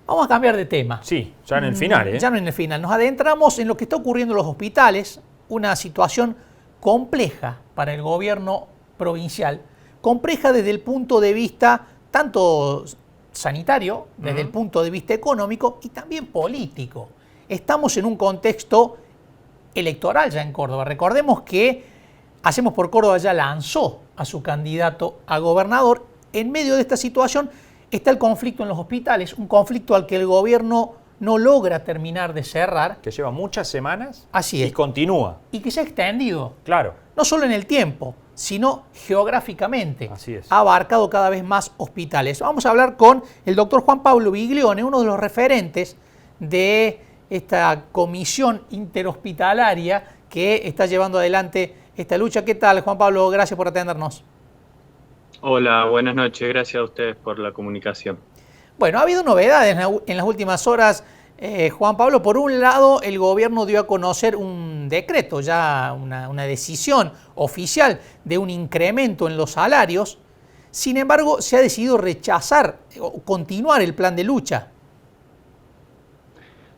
Vamos a cambiar de tema. Sí, ya en el final. Ya no en el final. Nos adentramos en lo que está ocurriendo en los hospitales, una situación compleja para el gobierno provincial, compleja desde el punto de vista tanto sanitario, desde el punto de vista económico y también político. Estamos en un contexto electoral ya en Córdoba. Recordemos que Hacemos por Córdoba ya lanzó a su candidato a gobernador. En medio de esta situación está el conflicto en los hospitales, un conflicto al que el gobierno no logra terminar de cerrar. Que lleva muchas semanas. Así es. Y continúa. Y que se ha extendido. Claro. No solo en el tiempo, sino geográficamente. Así es. Ha abarcado cada vez más hospitales. Vamos a hablar con el doctor Juan Pablo Biglione, uno de los referentes de esta comisión interhospitalaria que está llevando adelante esta lucha. ¿Qué tal, Juan Pablo? Gracias por atendernos. Hola, buenas noches. Gracias a ustedes por la comunicación. Bueno, ha habido novedades en las últimas horas, Juan Pablo. Por un lado, el gobierno dio a conocer un decreto, ya una decisión oficial de un incremento en los salarios. Sin embargo, se ha decidido rechazar o continuar el plan de lucha.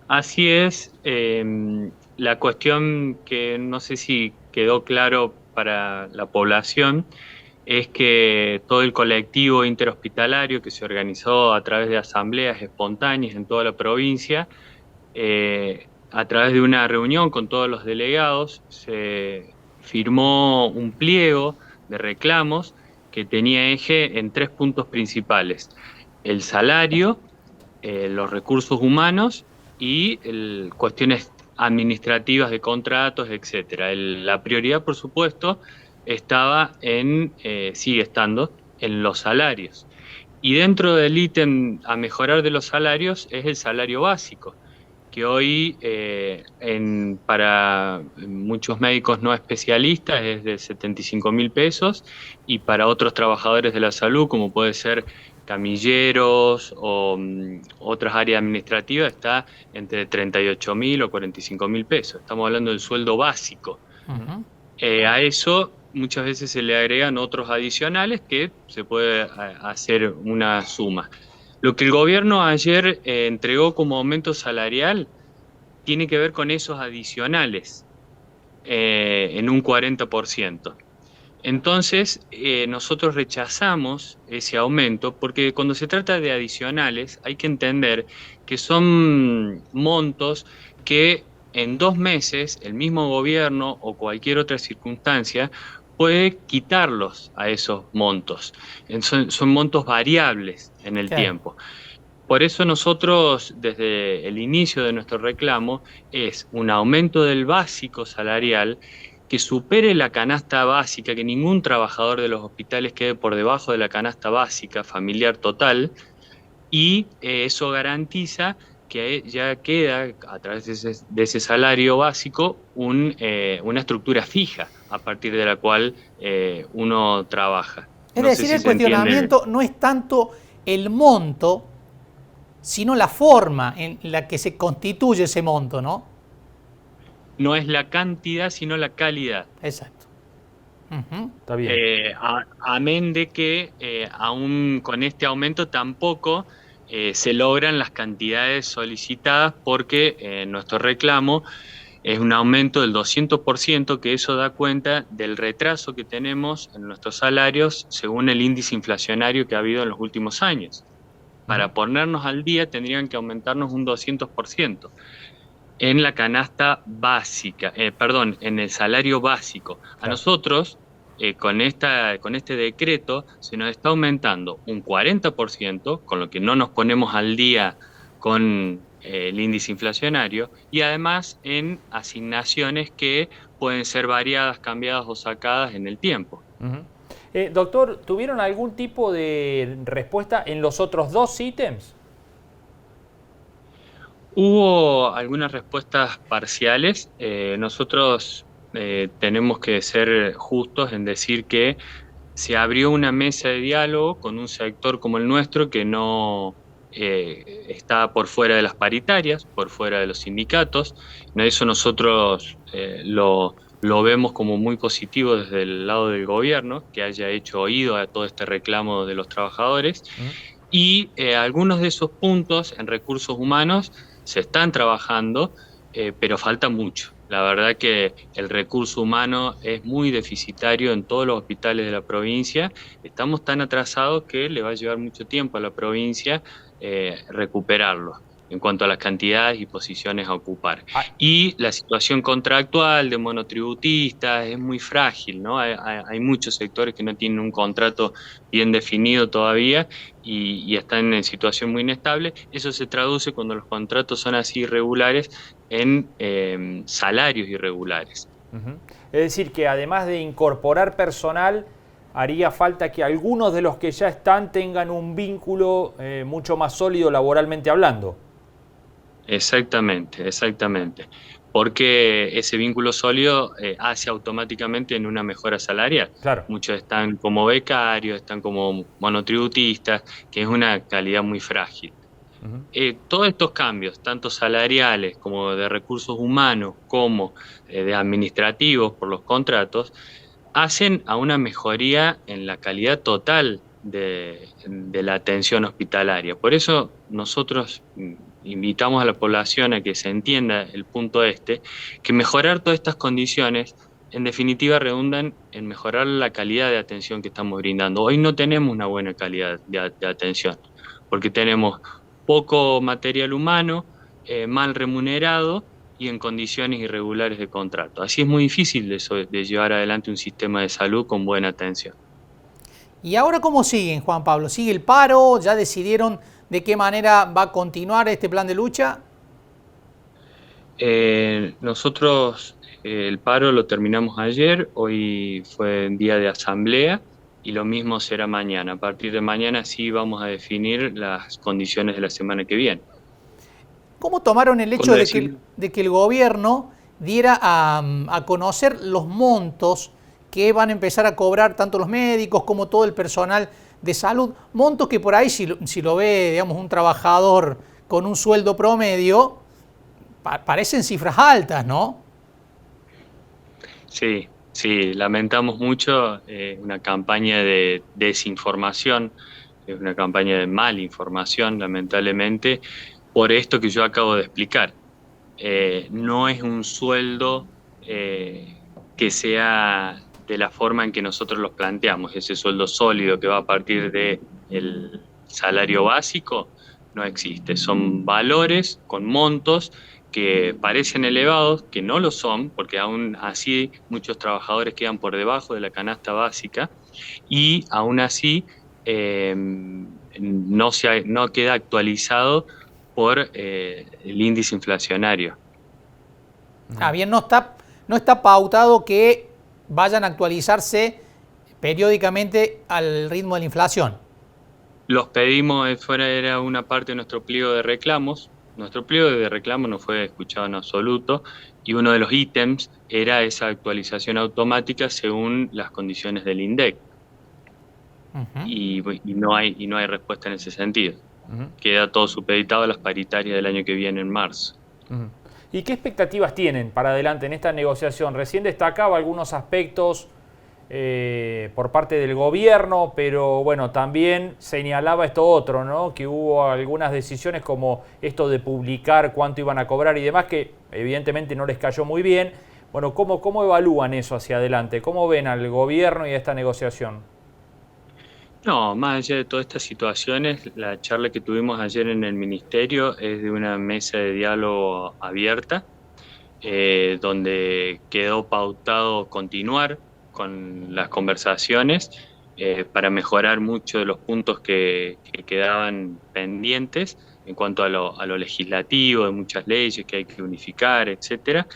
Así es. La cuestión que no sé si quedó claro para la población es que todo el colectivo interhospitalario que se organizó a través de asambleas espontáneas en toda la provincia, a través de una reunión con todos los delegados, se firmó un pliego de reclamos que tenía eje en 3 puntos principales: el salario, los recursos humanos y cuestiones administrativas de contratos, etcétera. La prioridad, por supuesto, sigue estando en los salarios. Y dentro del ítem a mejorar de los salarios es el salario básico, que hoy para muchos médicos no especialistas es de 75.000 pesos y para otros trabajadores de la salud, como puede ser camilleros o otras áreas administrativas, está entre 38.000 o 45.000 pesos. Estamos hablando del sueldo básico. Uh-huh. A eso muchas veces se le agregan otros adicionales que se puede hacer una suma. Lo que el gobierno ayer entregó como aumento salarial tiene que ver con esos adicionales en un 40%. Entonces, nosotros rechazamos ese aumento porque cuando se trata de adicionales hay que entender que son montos que en 2 meses el mismo gobierno o cualquier otra circunstancia puede quitarlos a esos montos. Son montos variables en el tiempo. Por eso nosotros, desde el inicio de nuestro reclamo, es un aumento del básico salarial que supere la canasta básica, que ningún trabajador de los hospitales quede por debajo de la canasta básica familiar total, y eso garantiza que ya queda, a través de ese salario básico, una estructura fija a partir de la cual uno trabaja. Es decir, el cuestionamiento no es tanto el monto, sino la forma en la que se constituye ese monto, ¿no? No es la cantidad, sino la calidad. Exacto. Uh-huh. Está bien. Amén de que aún con este aumento tampoco se logran las cantidades solicitadas, porque nuestro reclamo es un aumento del 200%, que eso da cuenta del retraso que tenemos en nuestros salarios según el índice inflacionario que ha habido en los últimos años. Para ponernos al día tendrían que aumentarnos un 200% en la canasta básica, en el salario básico. Claro. A nosotros, con este decreto, se nos está aumentando un 40%, con lo que no nos ponemos al día con el índice inflacionario, y además en asignaciones que pueden ser variadas, cambiadas o sacadas en el tiempo. Uh-huh. Doctor, ¿tuvieron algún tipo de respuesta en los otros 2 ítems? Hubo algunas respuestas parciales. Nosotros tenemos que ser justos en decir que se abrió una mesa de diálogo con un sector como el nuestro que no está por fuera de las paritarias, por fuera de los sindicatos. Eso nosotros lo vemos como muy positivo desde el lado del gobierno, que haya hecho oído a todo este reclamo de los trabajadores. Y algunos de esos puntos en recursos humanos se están trabajando, pero falta mucho. La verdad que el recurso humano es muy deficitario en todos los hospitales de la provincia. Estamos tan atrasados que le va a llevar mucho tiempo a la provincia recuperarlo en cuanto a las cantidades y posiciones a ocupar. Y la situación contractual de monotributistas es muy frágil, ¿no? Hay muchos sectores que no tienen un contrato bien definido todavía y están en situación muy inestable. Eso se traduce cuando los contratos son así irregulares en salarios irregulares. Es decir, que además de incorporar personal, haría falta que algunos de los que ya están tengan un vínculo mucho más sólido laboralmente hablando. Exactamente, exactamente. Porque ese vínculo sólido hace automáticamente en una mejora salarial. Claro. Muchos están como becarios, están como monotributistas, que es una calidad muy frágil. Todos estos cambios, tanto salariales como de recursos humanos, como de administrativos por los contratos, hacen a una mejoría en la calidad total de la atención hospitalaria. Por eso nosotros invitamos a la población a que se entienda el punto que mejorar todas estas condiciones en definitiva redundan en mejorar la calidad de atención que estamos brindando. Hoy no tenemos una buena calidad de atención, porque tenemos poco material humano, mal remunerado y en condiciones irregulares de contrato. Así es muy difícil de llevar adelante un sistema de salud con buena atención. ¿Y ahora cómo siguen, Juan Pablo? ¿Sigue el paro? ¿Ya decidieron de qué manera va a continuar este plan de lucha? Nosotros el paro lo terminamos ayer, hoy fue día de asamblea y lo mismo será mañana. A partir de mañana sí vamos a definir las condiciones de la semana que viene. ¿Cómo tomaron el hecho de que el gobierno diera a conocer los montos que van a empezar a cobrar tanto los médicos como todo el personal de salud? Montos que por ahí, si lo ve, digamos, un trabajador con un sueldo promedio, parecen cifras altas, ¿no? Sí, sí, lamentamos mucho una campaña de desinformación, una campaña de malinformación, lamentablemente, por esto que yo acabo de explicar. No es un sueldo que sea de la forma en que nosotros los planteamos, ese sueldo sólido que va a partir del salario básico, no existe. Son valores con montos que parecen elevados, que no lo son, porque aún así muchos trabajadores quedan por debajo de la canasta básica y aún así no queda actualizado por el índice inflacionario. Bien, no está pautado que vayan a actualizarse periódicamente al ritmo de la inflación. Los pedimos, era una parte de nuestro pliego de reclamos. Nuestro pliego de reclamos no fue escuchado en absoluto y uno de los ítems era esa actualización automática según las condiciones del INDEC. Y no hay respuesta en ese sentido. Queda todo supeditado a las paritarias del año que viene en marzo. ¿Y qué expectativas tienen para adelante en esta negociación? Recién destacaba algunos aspectos por parte del gobierno, pero bueno, también señalaba esto otro, ¿no? Que hubo algunas decisiones como esto de publicar cuánto iban a cobrar y demás, que evidentemente no les cayó muy bien. Bueno, ¿cómo evalúan eso hacia adelante? ¿Cómo ven al gobierno y a esta negociación? No, más allá de todas estas situaciones, la charla que tuvimos ayer en el Ministerio es de una mesa de diálogo abierta, donde quedó pautado continuar con las conversaciones para mejorar muchos de los puntos que quedaban pendientes en cuanto a lo legislativo, de muchas leyes que hay que unificar, etcétera.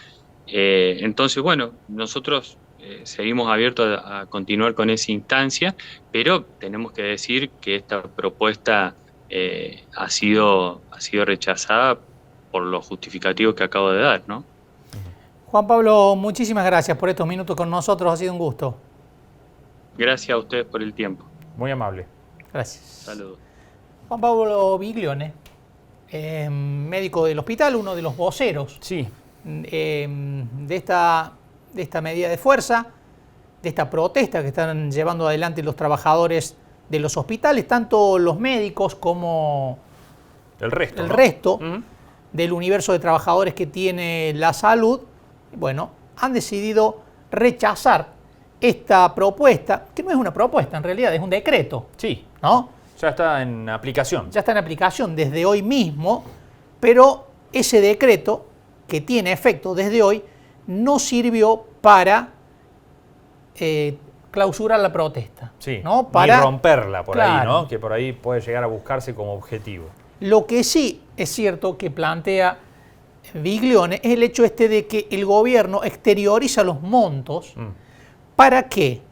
Entonces, bueno, nosotros seguimos abiertos a continuar con esa instancia, pero tenemos que decir que esta propuesta ha sido rechazada por los justificativos que acabo de dar, ¿no? Juan Pablo, muchísimas gracias por estos minutos con nosotros, ha sido un gusto. Gracias a ustedes por el tiempo. Muy amable. Gracias. Saludos. Juan Pablo Biglione, médico del hospital, uno de los voceros sí. de esta medida de fuerza, de esta protesta que están llevando adelante los trabajadores de los hospitales, tanto los médicos como el resto, el ¿no? resto del universo de trabajadores que tiene la salud, bueno, han decidido rechazar esta propuesta, que no es una propuesta, en realidad es un decreto. Sí, ¿No? ya está en aplicación. Ya está en aplicación desde hoy mismo, pero ese decreto que tiene efecto desde hoy no sirvió para clausurar la protesta. Sí, ¿no? Para ni romperla por ahí, Claro. ¿no? Que por ahí puede llegar a buscarse como objetivo. Lo que sí es cierto que plantea Biglione es el hecho de que el gobierno exterioriza los montos. ¿Para qué?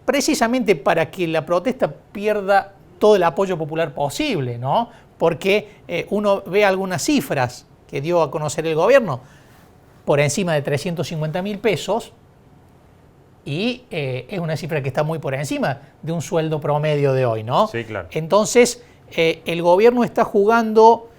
Precisamente para que la protesta pierda todo el apoyo popular posible, ¿no? Porque uno ve algunas cifras que dio a conocer el gobierno, por encima de 350.000 pesos, y es una cifra que está muy por encima de un sueldo promedio de hoy, ¿no? Sí, claro. Entonces, el gobierno está jugando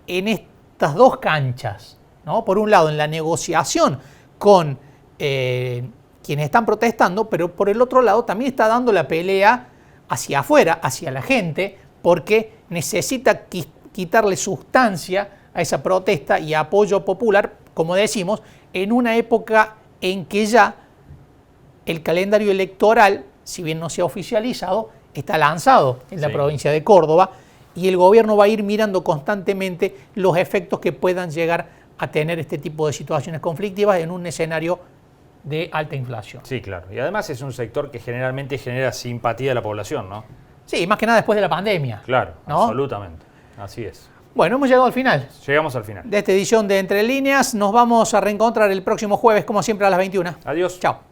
en estas dos canchas, ¿no? Por un lado, en la negociación con quienes están protestando, pero por el otro lado también está dando la pelea hacia afuera, hacia la gente, porque necesita quitarle sustancia a esa protesta y apoyo popular, como decimos, en una época en que ya el calendario electoral, si bien no se ha oficializado, está lanzado en la provincia de Córdoba y el gobierno va a ir mirando constantemente los efectos que puedan llegar a tener este tipo de situaciones conflictivas en un escenario de alta inflación. Sí, claro. Y además es un sector que generalmente genera simpatía de la población, ¿no? Sí, más que nada después de la pandemia. Claro, ¿no? absolutamente. Así es. Bueno, hemos llegado al final Llegamos al final. de esta edición de Entre Líneas. Nos vamos a reencontrar el próximo jueves, como siempre, a las 21. Adiós. Chao.